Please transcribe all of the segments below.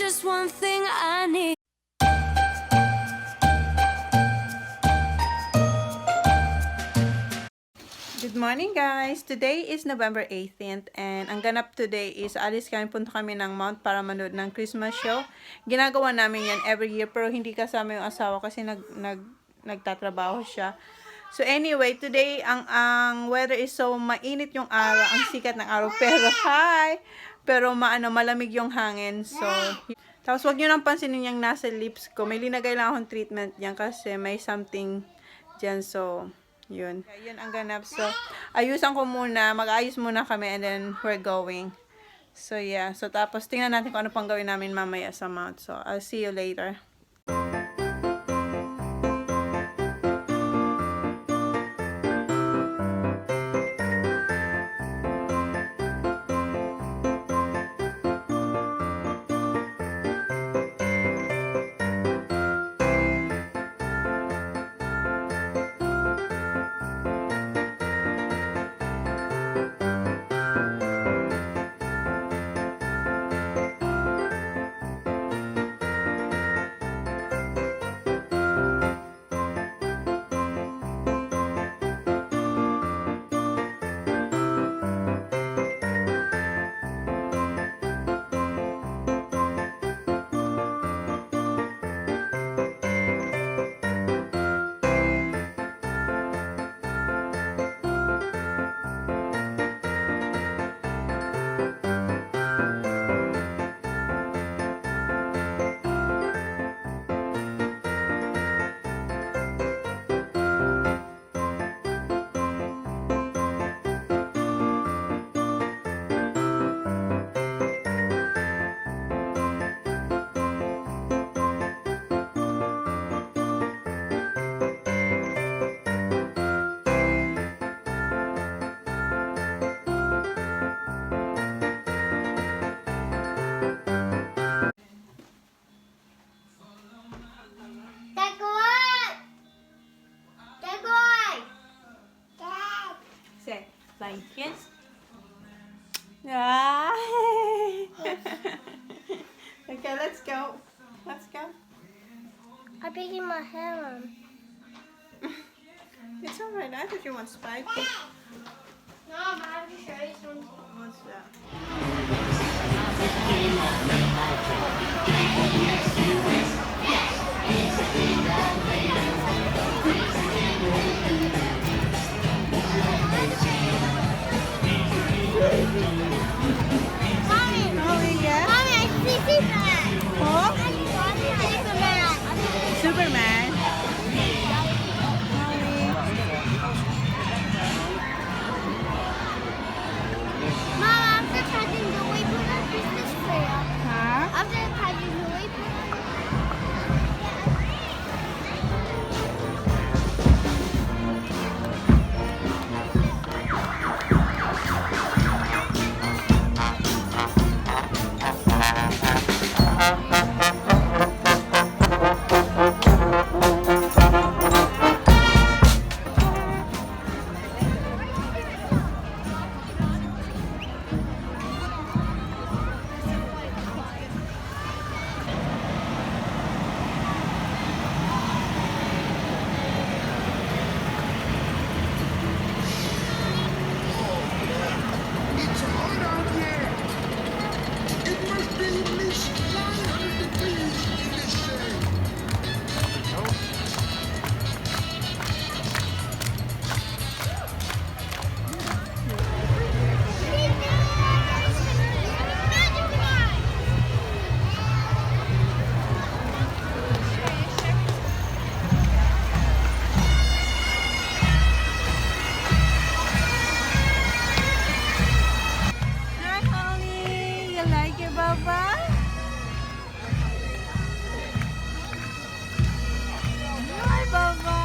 just one thing I need. Good morning guys! Today is November 18th and ang ganap today is alis kami, punta kami ng Mount para manood ng Christmas show. Ginagawa namin yan every year pero hindi kasama yung asawa kasi nagtatrabaho siya. So anyway, today ang weather is so mainit yung araw, ang sikat ng araw pero malamig yung hangin. So tapos wag niyo nang pansinin yung nasa lips ko. May linagay lang akong treatment diyan kasi may something diyan, so yun ang ganap. So, ayusan ko muna, mag-ayos muna kami and then we're going. So, yeah. So, tapos tingnan natin kung ano pang gawin namin mamaya sa Mount. So, I'll see you later. Say, flying kiss. Ah. Okay, let's go. Let's go. I'm picking my hair on. It's alright. I thought you want Spike. No, I'm going to show you something. What's that? Mommy, Oh, yeah? Mommy, I see Superman. Oh? Superman. Superman. Mom, after touching the way put on Christmas tree. Huh? After touching the way put on. It's hot out here. It must be at least 900 degrees in this shade. Hi, Holly. You like it, Baba? Hi, Baba.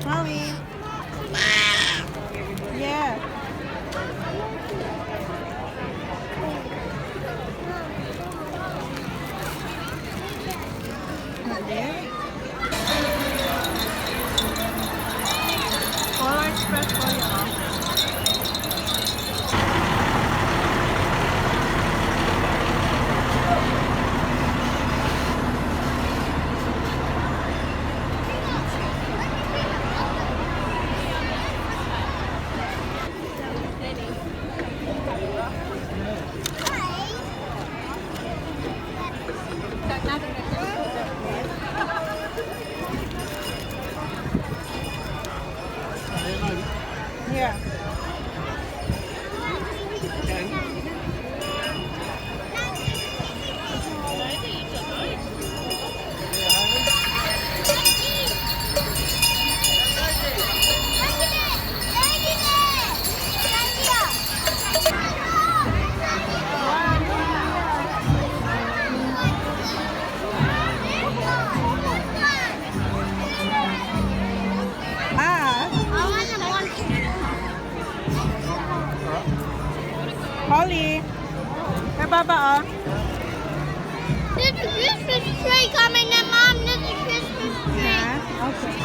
Mommy. Yeah. Polar Express po yun. Yeah. Ah, Holly. May baba oh. There's a Christmas tree coming in, Mom. There's a Christmas tree. Yeah. Okay.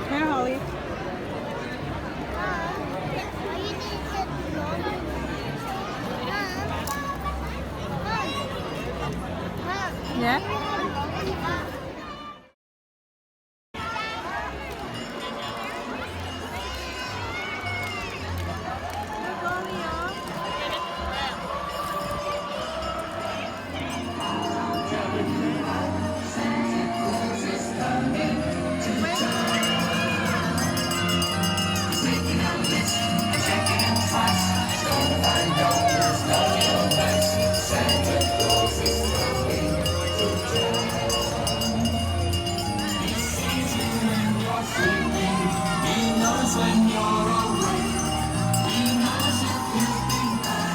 Here, Holly. Yeah.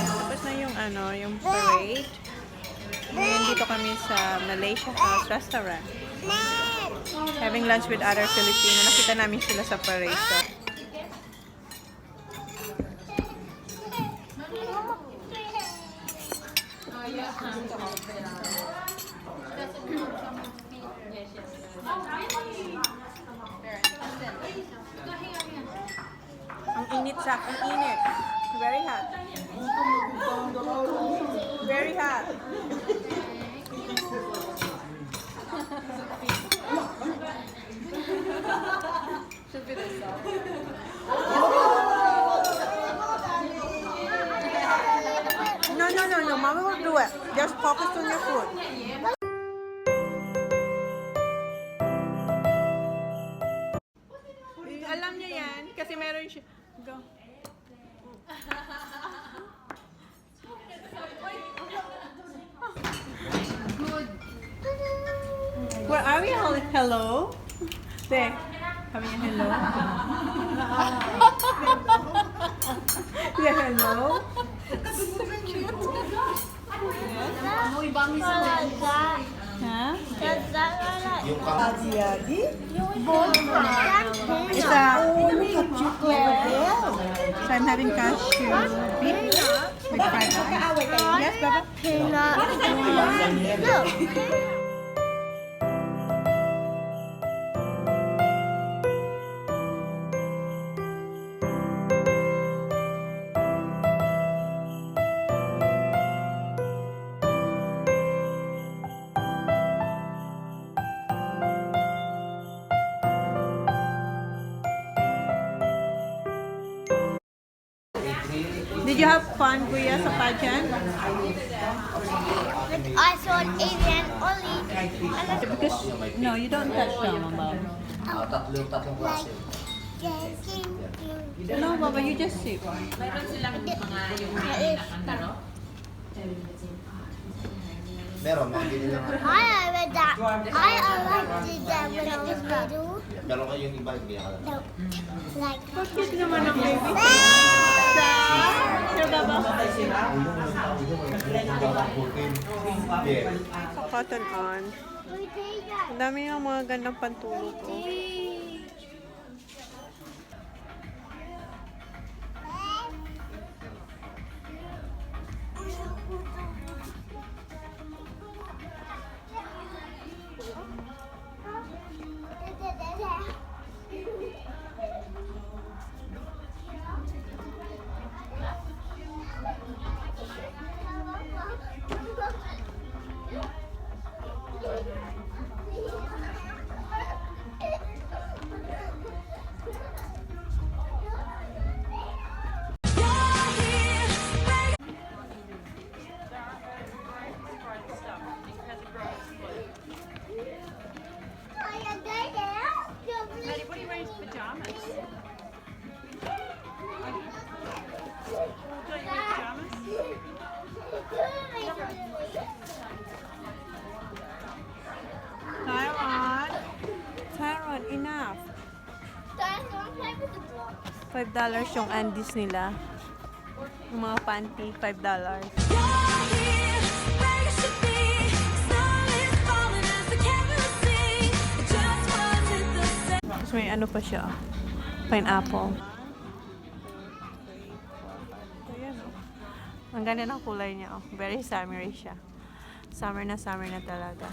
Tapos na yung yung parade. Ngayon dito kami sa Malaysia House Restaurant. Having lunch with other Filipino. Nakita namin sila sa parade. So, ang init sa, ang init. Very hot. Very hot. No. Mama will do it. Just focus on your food. Alam niya yan kasi meron siya. Go. Where are we? Hello? There. Sabi niya hello. Yeah, hello. Huh? Adi? It's a so I'm having cashew beef with fried rice. Yes, Baba? Look. Did you have fun, Kuya, sa pageant? I saw an alien Ollie. Because, no, you don't touch them, Mom. Tatlong klase. No, Baba, you just sit. Meron, makabili lang. I read that. I elected that when I was little. Meron kayo yung iba, hindi ka lang. No. Like, Cute naman ang baby. Sure, Baba? Yeah. Sa Cotton On. we did that. Ang dami ng mga gandang pantulog ko. Tyron, enough. $5 yung undies nila. Yung mga panty, $5. Tapos may ano pa siya, pineapple. Ayan, oh. Ang ganda ng kulay niya, oh. Very summery siya. Summer na talaga.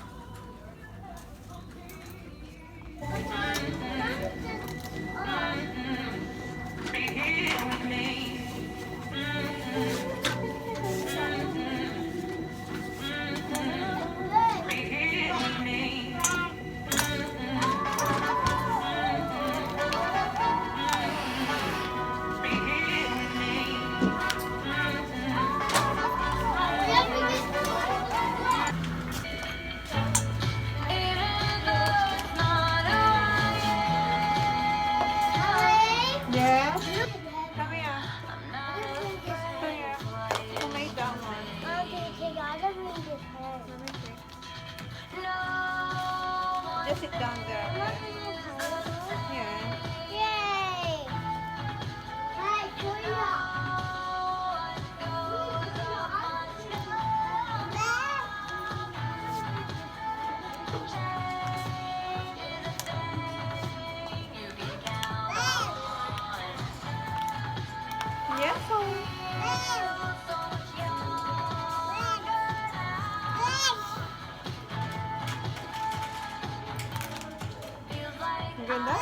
Yes? Come here. Come here. Who made that one? Just sit down there. Here. Yay! Hi, Julia. Yes, oh. Ang ganda.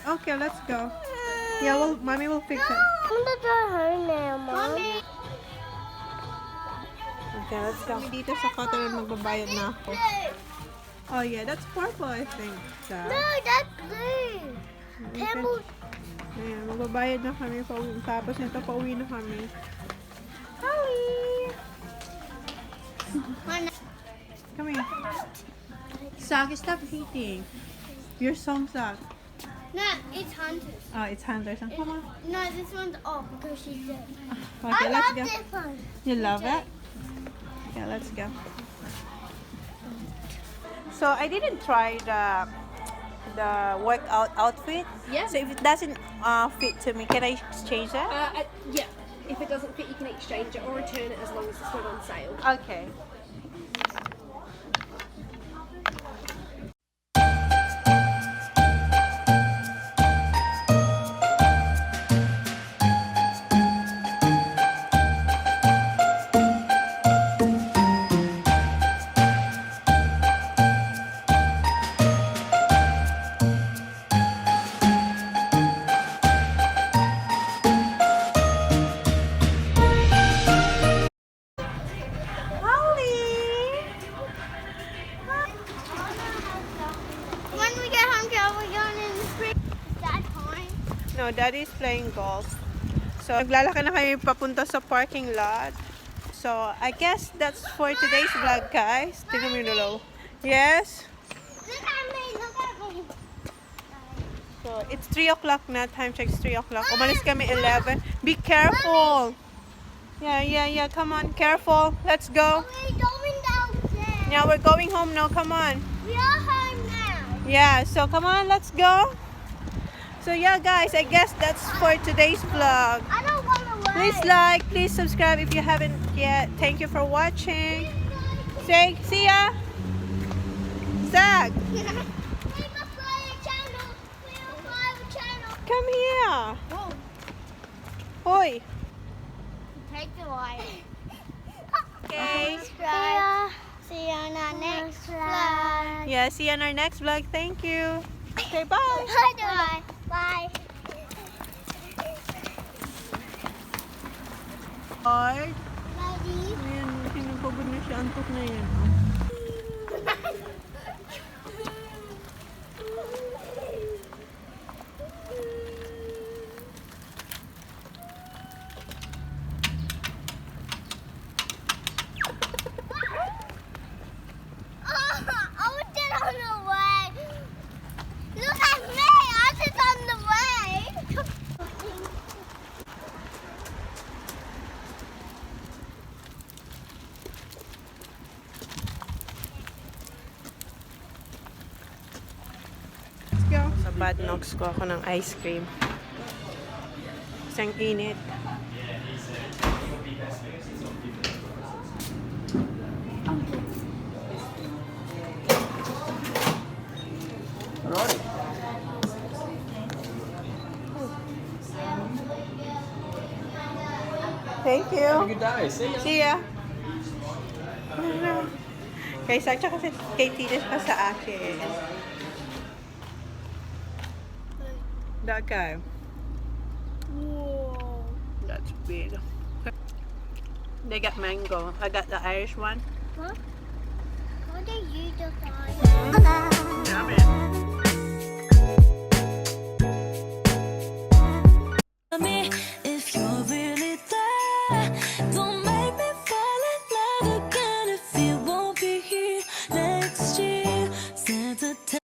Okay, let's go. Yeah, well, mommy will fix it. I'm gonna draw her now, Mom. Okay, let's go. Dito sa Cotton magbabayad na ako. Oh yeah, that's purple, I think. No, that's blue. Pimple. Ayan, magbabayad na kami. Tapos nito, pauwi na kami. Holly! Come here. Zach, stop eating. Your song, Zach. No, it's Hunter's. Oh, it's Hunter's. Come on. No, this one's off because she's dead. Okay, I let's love go. this one. You love it? Yeah, let's go. So I didn't try the workout outfit. Yeah. So if it doesn't fit to me, can I exchange that? Yeah. If it doesn't fit, you can exchange it or return it as long as it's still on sale. Okay. Daddy is playing golf. So, naglalakad na kami papunta sa parking lot. So, I guess that's for today's vlog, guys. Tingnan mo yung dalaw. Yes? Look at me, look at me. So, it's 3 o'clock na. Time check is 3 o'clock. Umalis kami 11. Be careful! Yeah. Come on, careful. Let's go. We're going downstairs. Yeah, we're going home now. Come on. We are home now. Yeah, so come on, let's go. So yeah, guys, I guess that's for today's vlog. I don't want to wait. Please like, please subscribe if you haven't yet. Thank you for watching. Say, see ya. Zach, We must fly a channel. We will fly a channel. come here. Hoy. Take the light. Okay. See you on our next vlog. Yeah, see you on our next vlog. Thank you. Okay, bye. Bye. Bye. Hard. Ready? Ayan, pinagpagod na siya. Antok na yan. I was just on the way. Look at me. I was just on the way. Let's go. Sa Bad Knocks ko ako ng ice cream. Isang init. Thank you. See ya. Kay Sarah tsaka kay Tinas pa sa akin. That guy. Whoa. That's big. They got mango. I got the Irish one. Huh? What did you decide? Yummy.